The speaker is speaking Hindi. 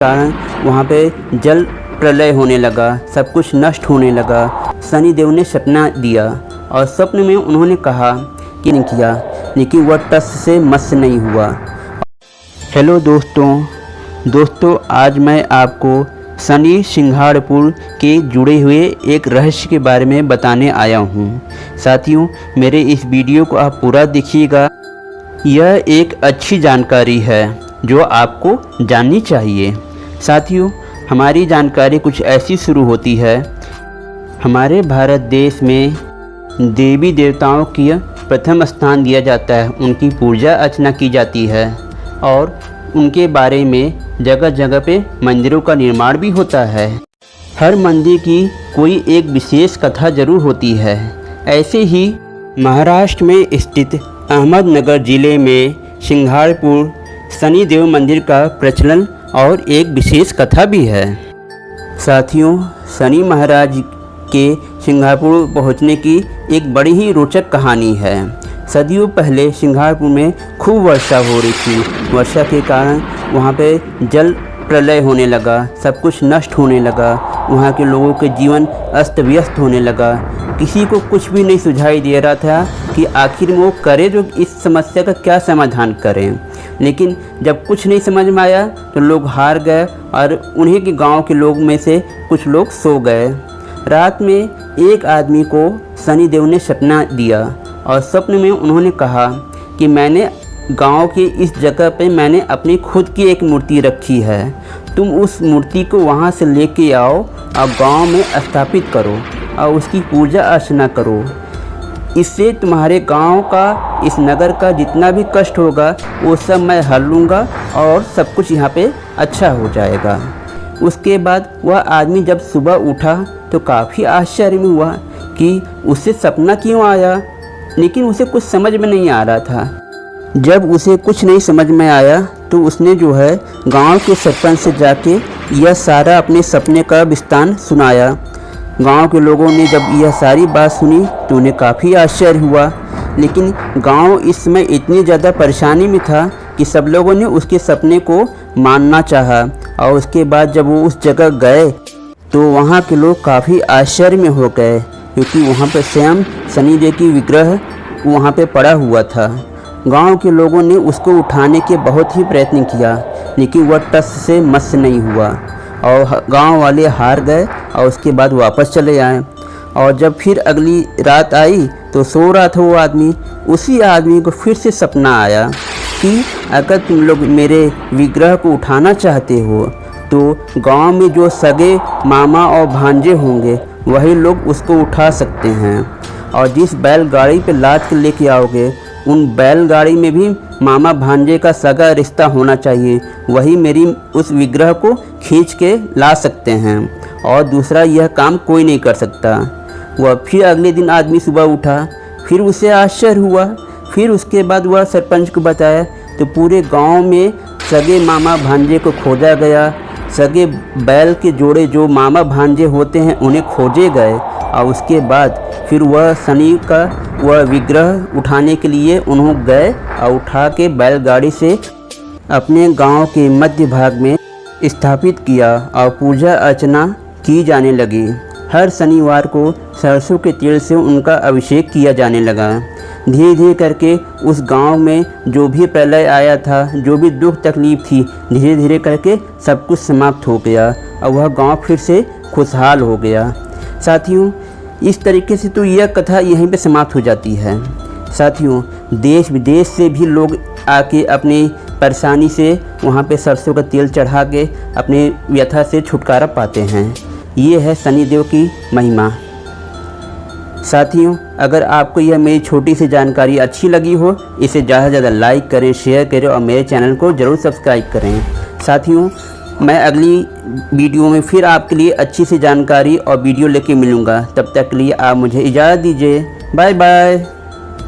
कारण वहाँ पे जल प्रलय होने लगा, सब कुछ नष्ट होने लगा। शनि देव ने सपना दिया और स्वप्न में उन्होंने कहा कि नहीं किया, लेकिन वह टस से मस नहीं हुआ। हेलो दोस्तों, आज मैं आपको शनि सिंघाड़पुर के जुड़े हुए एक रहस्य के बारे में बताने आया हूँ। साथियों, मेरे इस वीडियो को आप पूरा देखिएगा। यह एक अच्छी जानकारी है जो आपको जाननी चाहिए। साथियों, हमारी जानकारी कुछ ऐसी शुरू होती है। हमारे भारत देश में देवी देवताओं की प्रथम स्थान दिया जाता है, उनकी पूजा अर्चना की जाती है और उनके बारे में जगह जगह पे मंदिरों का निर्माण भी होता है। हर मंदिर की कोई एक विशेष कथा जरूर होती है। ऐसे ही महाराष्ट्र में स्थित अहमदनगर जिले में सिंघाड़पुर शनिदेव मंदिर का प्रचलन और एक विशेष कथा भी है। साथियों, शनि महाराज के सिंघाड़पुर पहुंचने की एक बड़ी ही रोचक कहानी है। सदियों पहले सिंघाड़पुर में खूब वर्षा हो रही थी। वर्षा के कारण वहाँ पे जल प्रलय होने लगा, सब कुछ नष्ट होने लगा। वहाँ के लोगों के जीवन अस्त व्यस्त होने लगा। किसी को कुछ भी नहीं सुझाई दे रहा था कि आखिर वो करे जो इस समस्या का क्या समाधान करें। लेकिन जब कुछ नहीं समझ में आया तो लोग हार गए और उन्हीं के गांव के लोग में से कुछ लोग सो गए। रात में एक आदमी को शनिदेव ने सपना दिया और स्वप्न में उन्होंने कहा कि मैंने गांव के इस जगह पे मैंने अपनी खुद की एक मूर्ति रखी है, तुम उस मूर्ति को वहां से लेके आओ और गांव में स्थापित करो और उसकी पूजा अर्चना करो। इससे तुम्हारे गांव का, इस नगर का जितना भी कष्ट होगा वो सब मैं हल लूँगा और सब कुछ यहाँ पे अच्छा हो जाएगा। उसके बाद वह आदमी जब सुबह उठा तो काफ़ी आश्चर्य में हुआ कि उसे सपना क्यों आया, लेकिन उसे कुछ समझ में नहीं आ रहा था। जब उसे कुछ नहीं समझ में आया तो उसने जो है गांव के सरपंच से जाके यह सारा अपने सपने का विस्तार सुनाया। गांव के लोगों ने जब यह सारी बात सुनी तो उन्हें काफ़ी आश्चर्य हुआ। लेकिन गांव इस समय इतनी ज़्यादा परेशानी में था कि सब लोगों ने उसके सपने को मानना चाहा। और उसके बाद जब वो उस जगह गए तो वहाँ के लोग काफ़ी आश्चर्य में हो गए, क्योंकि वहाँ पर स्वयं शनिदेव की विग्रह वहाँ पे पड़ा हुआ था। गांव के लोगों ने उसको उठाने के बहुत ही प्रयत्न किया, लेकिन वह टस से मस नहीं हुआ और गांव वाले हार गए और उसके बाद वापस चले आए। और जब फिर अगली रात आई तो सो रहा था वो आदमी, उसी आदमी को फिर से सपना आया कि अगर तुम लोग मेरे विग्रह को उठाना चाहते हो तो गांव में जो सगे मामा और भांजे होंगे वही लोग उसको उठा सकते हैं, और जिस बैलगाड़ी पे लाद के लेके आओगे उन बैलगाड़ी में भी मामा भांजे का सगा रिश्ता होना चाहिए, वही मेरी उस विग्रह को खींच के ला सकते हैं और दूसरा यह काम कोई नहीं कर सकता। वह फिर अगले दिन आदमी सुबह उठा, फिर उसे आश्चर्य हुआ। फिर उसके बाद वह सरपंच को बताया तो पूरे गांव में सगे मामा भांजे को खोजा गया। सगे बैल के जोड़े जो मामा भांजे होते हैं उन्हें खोजे गए और उसके बाद फिर वह शनि का वह विग्रह उठाने के लिए उन्होंने गए और उठा के बैलगाड़ी से अपने गांव के मध्य भाग में स्थापित किया और पूजा अर्चना की जाने लगी। हर शनिवार को सरसों के तेल से उनका अभिषेक किया जाने लगा। धीरे धीरे करके उस गांव में जो भी प्रलय आया था, जो भी दुख तकलीफ थी, धीरे धीरे करके सब कुछ समाप्त हो गया और वह गांव फिर से खुशहाल हो गया। साथियों, इस तरीके से तो यह कथा यहीं पे समाप्त हो जाती है। साथियों, देश विदेश से भी लोग आके अपनी परेशानी से वहाँ पे सरसों का तेल चढ़ा के अपने व्यथा से छुटकारा पाते हैं। ये है शनिदेव की महिमा। साथियों, अगर आपको यह मेरी छोटी सी जानकारी अच्छी लगी हो, इसे ज़्यादा से ज़्यादा लाइक करें, शेयर करें और मेरे चैनल को ज़रूर सब्सक्राइब करें। साथियों, मैं अगली वीडियो में फिर आपके लिए अच्छी सी जानकारी और वीडियो लेके मिलूँगा। तब तक के लिए आप मुझे इजाज़त दीजिए। Bye bye.